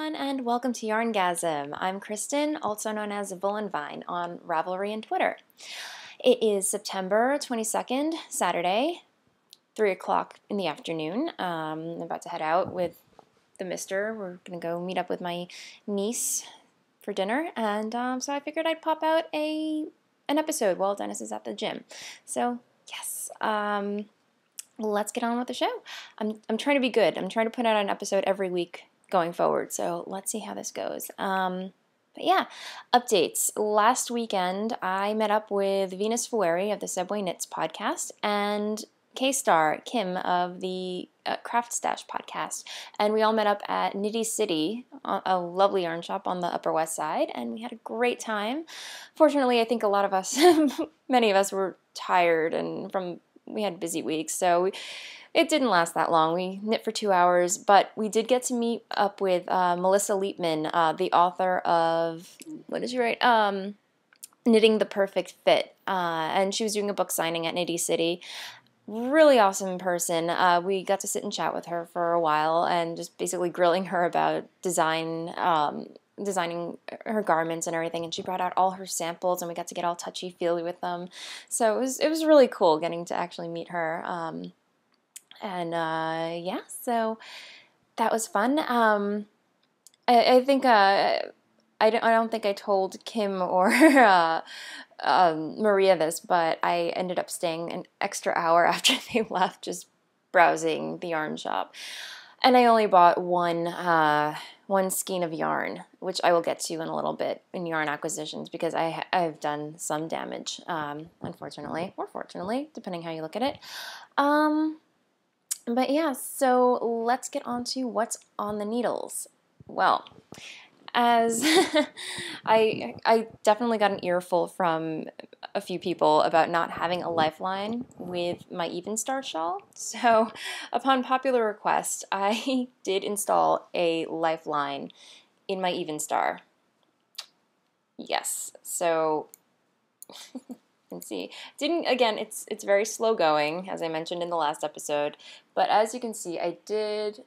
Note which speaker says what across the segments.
Speaker 1: everyone, and welcome to YarnGasm. I'm Kristen, also known as Voolenvine on Ravelry and Twitter. It is September 22nd, Saturday, 3 o'clock in the afternoon. I'm about to head out with the mister. We're going to go meet up with my niece for dinner, and so I figured I'd pop out an episode while Dennis is at the gym. So, yes, let's get on with the show. I'm trying to be good. I'm trying to put out an episode every week going forward, so let's see how this goes. But yeah, updates. Last weekend, I met up with Venus Fueri of the Subway Knits podcast and K-Star Kim of the Craft Stash podcast, and we all met up at Nitty City, a lovely yarn shop on the Upper West Side, and we had a great time. Fortunately, I think a lot of us, many of us were tired and we had busy weeks, so it didn't last that long. We knit for 2 hours, but we did get to meet up with Melissa Leapman, the author of, what did you write? Knitting the Perfect Fit, and she was doing a book signing at Nitty City. Really awesome person. We got to sit and chat with her for a while and just basically grilling her about designing her garments and everything, and she brought out all her samples and we got to get all touchy-feely with them. So it was really cool getting to actually meet her. Yeah, so that was fun. I think I don't think I told Kim or Maria this, but I ended up staying an extra hour after they left, just browsing the yarn shop. And I only bought one skein of yarn, which I will get to in a little bit in yarn acquisitions because I've done some damage, unfortunately, or fortunately, depending how you look at it. But yeah, so let's get on to what's on the needles. Well, as I definitely got an earful from a few people about not having a lifeline with my Even Star shawl. So upon popular request, I did install a lifeline in my Even Star. Yes, so you can see. Again, it's very slow going, as I mentioned in the last episode, but as you can see, I did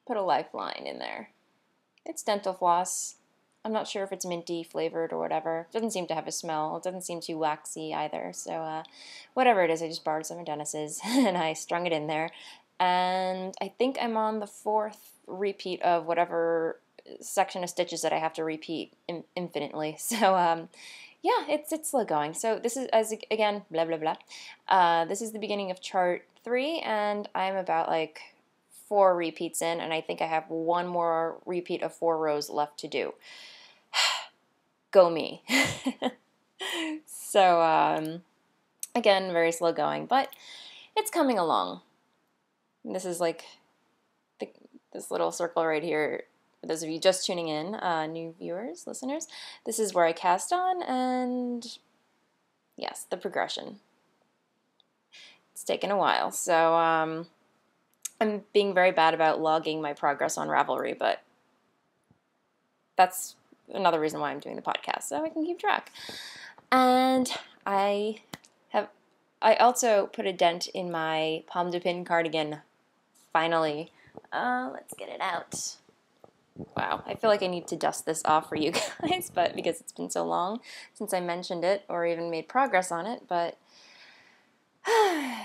Speaker 1: put a lifeline in there. It's dental floss. I'm not sure if it's minty flavored or whatever. It doesn't seem to have a smell. It doesn't seem too waxy either. So whatever it is, I just borrowed some of Dennis's and I strung it in there. And I think I'm on the 4th repeat of whatever section of stitches that I have to repeat infinitely. So yeah, it's slow going. So this is, again, blah, blah, blah. This is the beginning of chart 3, and I'm about like 4 repeats in, and I think I have one more repeat of 4 rows left to do. Go me. So, again, very slow going, but it's coming along. This is like this little circle right here. For those of you just tuning in, new viewers, listeners, this is where I cast on, and yes, the progression. It's taken a while, so I'm being very bad about logging my progress on Ravelry, but that's another reason why I'm doing the podcast, so I can keep track. And I also put a dent in my Pomme de Pin cardigan, finally. Let's get it out. Wow, I feel like I need to dust this off for you guys, but because it's been so long since I mentioned it or even made progress on it, but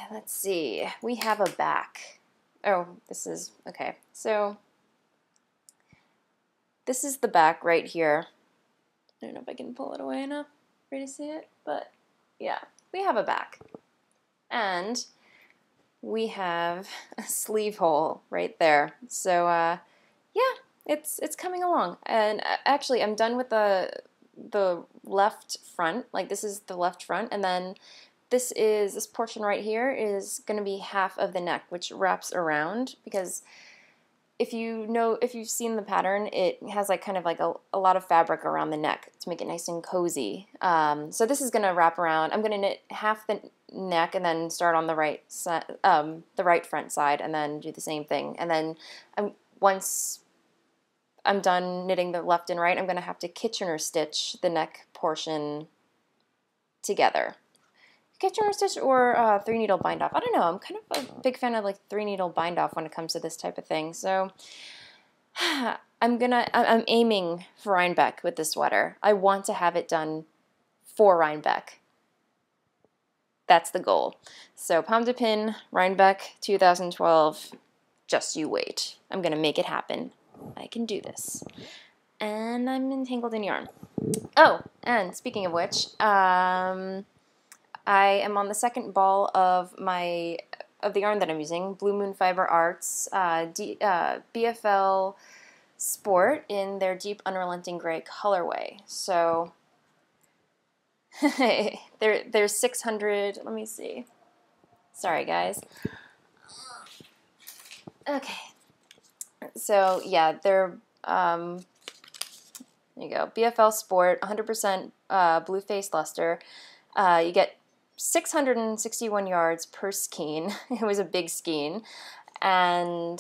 Speaker 1: let's see. We have a back. Oh, this is, okay, so this is the back right here. I don't know if I can pull it away enough for you to see it, but yeah, we have a back. And we have a sleeve hole right there. So, yeah, it's coming along. And actually, I'm done with the left front. Like, this is the left front, and then this portion right here is going to be half of the neck, which wraps around, because if you've seen the pattern, it has like kind of like a lot of fabric around the neck to make it nice and cozy. So this is going to wrap around. I'm going to knit half the neck and then start on the right front side and then do the same thing. And then once I'm done knitting the left and right, I'm going to have to Kitchener stitch the neck portion together. Kitchener stitch or 3-needle bind off. I don't know. I'm kind of a big fan of like 3-needle bind off when it comes to this type of thing. So I'm aiming for Rhinebeck with this sweater. I want to have it done for Rhinebeck. That's the goal. So Pomme de Pin, Rhinebeck 2012, just you wait. I'm going to make it happen. I can do this. And I'm entangled in yarn. Oh, and speaking of which, I am on the second ball of the yarn that I'm using, Blue Moon Fiber Arts, BFL Sport in their Deep Unrelenting Gray colorway. So there's 600. Let me see. Sorry, guys. Okay. So yeah, they're there you go. BFL Sport, 100% blue face luster. You get 661 yards per skein. It was a big skein, and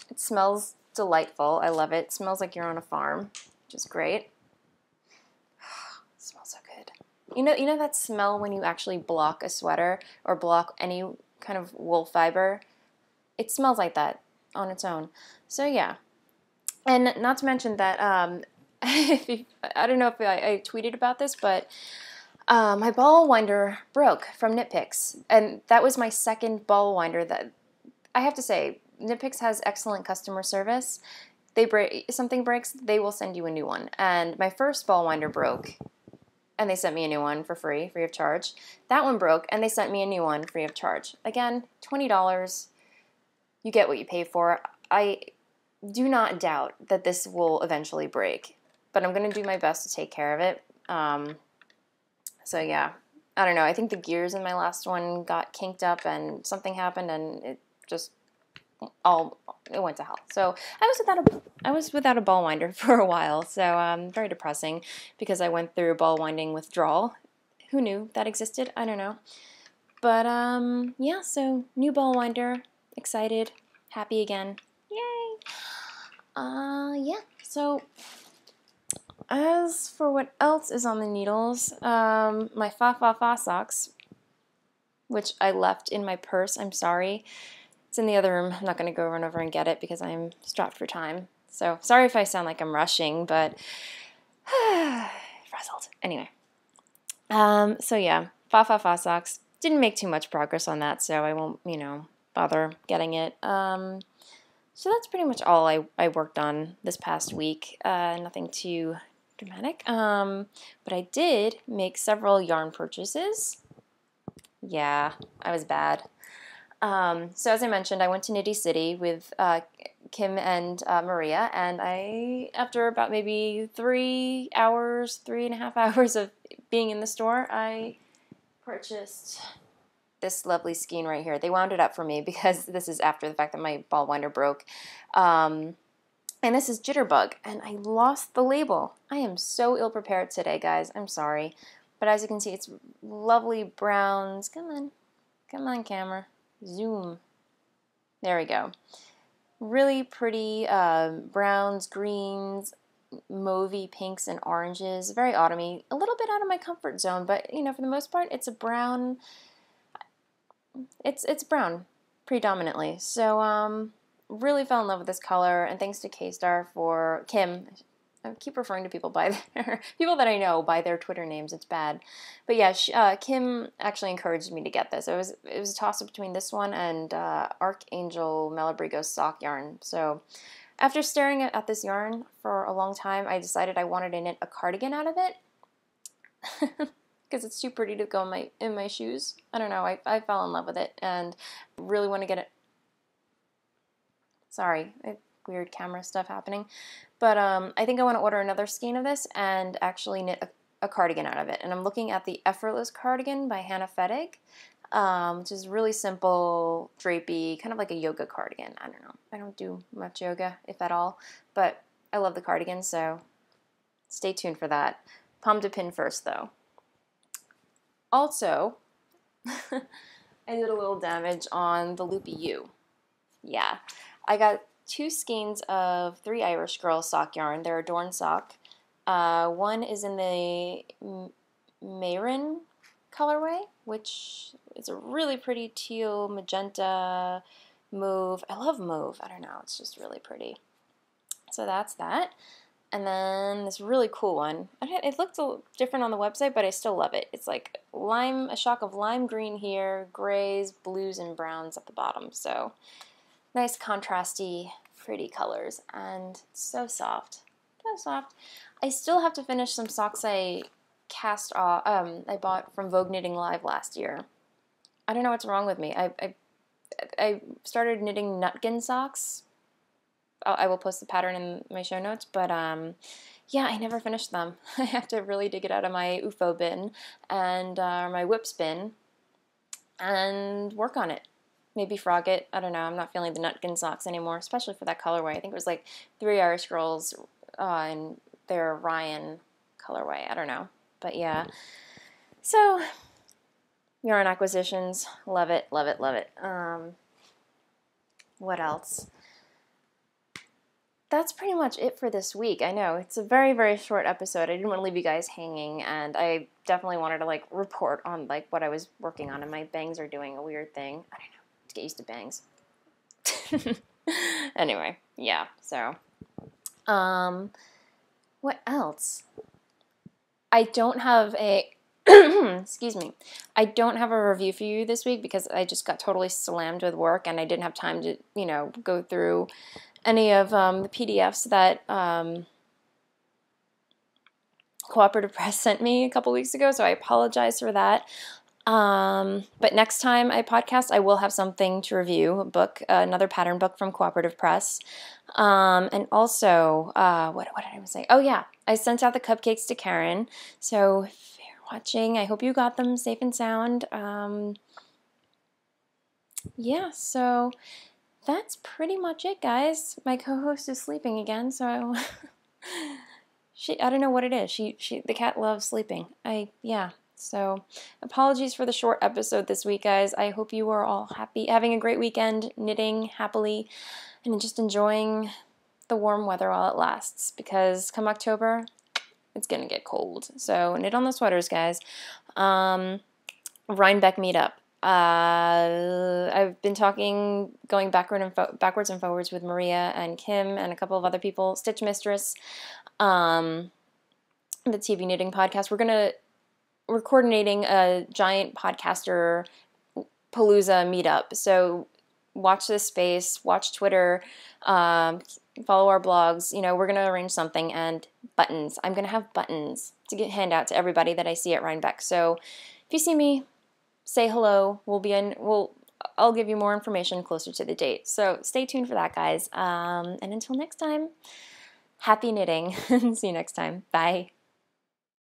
Speaker 1: it smells delightful. I love it. It smells like you're on a farm, which is great. It smells so good. You know that smell when you actually block a sweater or block any kind of wool fiber? It smells like that on its own. So yeah. And not to mention that, I don't know if I tweeted about this, but my ball winder broke from Knit Picks. And that was my second ball winder that, I have to say, Knit Picks has excellent customer service. Something breaks, they will send you a new one. And my first ball winder broke, and they sent me a new one for free of charge. That one broke, and they sent me a new one free of charge. Again, $20. You get what you pay for. I do not doubt that this will eventually break, but I'm going to do my best to take care of it. So yeah, I don't know. I think the gears in my last one got kinked up and something happened, and it just it went to hell. So I was without a ball winder for a while. So very depressing because I went through ball winding withdrawal. Who knew that existed? I don't know. But yeah, so new ball winder, excited, happy again. Yay! Yeah, so as for what else is on the needles, my Fa socks, which I left in my purse, I'm sorry. It's in the other room. I'm not going to go run over and get it because I'm strapped for time. So sorry if I sound like I'm rushing, but frazzled. Anyway, so yeah, Fa socks. Didn't make too much progress on that, so I won't, bother getting it. So that's pretty much all I worked on this past week. Nothing too dramatic. But I did make several yarn purchases. Yeah, I was bad. So as I mentioned, I went to Nitty City with Kim and Maria, and after about maybe 3.5 hours of being in the store, I purchased this lovely skein right here. They wound it up for me because this is after the fact that my ball winder broke. And this is Jitterbug, and I lost the label. I am so ill-prepared today, guys. I'm sorry. But as you can see, it's lovely browns. Come on, camera. Zoom. There we go. Really pretty browns, greens, mauvey pinks, and oranges. Very autumny. A little bit out of my comfort zone, but, for the most part, it's a brown. It's brown, predominantly. So, really fell in love with this color, and thanks to K-Star for Kim. I keep referring to people by people that I know by their Twitter names. It's bad, but yeah, Kim actually encouraged me to get this. It was a toss up between this one and Archangel Malabrigo sock yarn. So, after staring at this yarn for a long time, I decided I wanted to knit a cardigan out of it. Because it's too pretty to go in my shoes. I don't know, I fell in love with it and really want to get it. Sorry, weird camera stuff happening. But I think I want to order another skein of this and actually knit a cardigan out of it. And I'm looking at the Effortless Cardigan by Hannah Fettig, which is really simple, drapey, kind of like a yoga cardigan. I don't know. I don't do much yoga, if at all. But I love the cardigan, so stay tuned for that. Pomme de Pin first, though. Also, I did a little damage on the Loopy U. Yeah, I got 2 skeins of 3 Irish Girl sock yarn. They're Adorn sock. One is in the Marin colorway, which is a really pretty teal, magenta, mauve. I love mauve. I don't know. It's just really pretty. So that's that. And then this really cool one. It looked a little different on the website, but I still love it. It's like a shock of lime green here, grays, blues, and browns at the bottom. So nice contrasty, pretty colors, and so soft. So soft. I still have to finish some socks I bought from Vogue Knitting Live last year. I don't know what's wrong with me. I started knitting nutkin socks. I will post the pattern in my show notes, but yeah, I never finished them. I have to really dig it out of my UFO bin and my whips bin and work on it. Maybe frog it. I don't know. I'm not feeling the nutkin socks anymore, especially for that colorway. I think it was like 3 Irish girls in their Ryan colorway. I don't know, but yeah. So yarn acquisitions, love it, love it, love it. What else? That's pretty much it for this week. I know, it's a very, very short episode. I didn't want to leave you guys hanging, and I definitely wanted to, like, report on, like, what I was working on, and my bangs are doing a weird thing. I don't know, to get used to bangs. Anyway, yeah, so. What else? I don't have a, excuse me, I don't have a review for you this week because I just got totally slammed with work, and I didn't have time to, you know, go through any of the PDFs that Cooperative Press sent me a couple weeks ago, so I apologize for that. But next time I podcast, I will have something to review, a book, another pattern book from Cooperative Press. And also, what did I say? Oh yeah, I sent out the cupcakes to Karen, so if you're watching, I hope you got them safe and sound. Yeah, so that's pretty much it, guys. My co-host is sleeping again, so I don't know what it is. The cat loves sleeping. Yeah. So apologies for the short episode this week, guys. I hope you are all happy, having a great weekend, knitting happily, and just enjoying the warm weather while it lasts, because come October, it's gonna get cold. So knit on the sweaters, guys. Rhinebeck Meetup. I've been going backwards and forwards with Maria and Kim and a couple of other people, Stitch Mistress, the TV Knitting Podcast. We're coordinating a giant podcaster palooza meetup. So watch this space, watch Twitter, follow our blogs. You know, we're going to arrange something, and buttons. I'm going to have buttons to hand out to everybody that I see at Rhinebeck. So if you see me, say hello. I'll give you more information closer to the date. So stay tuned for that, guys. And until next time, happy knitting. See you next time. Bye.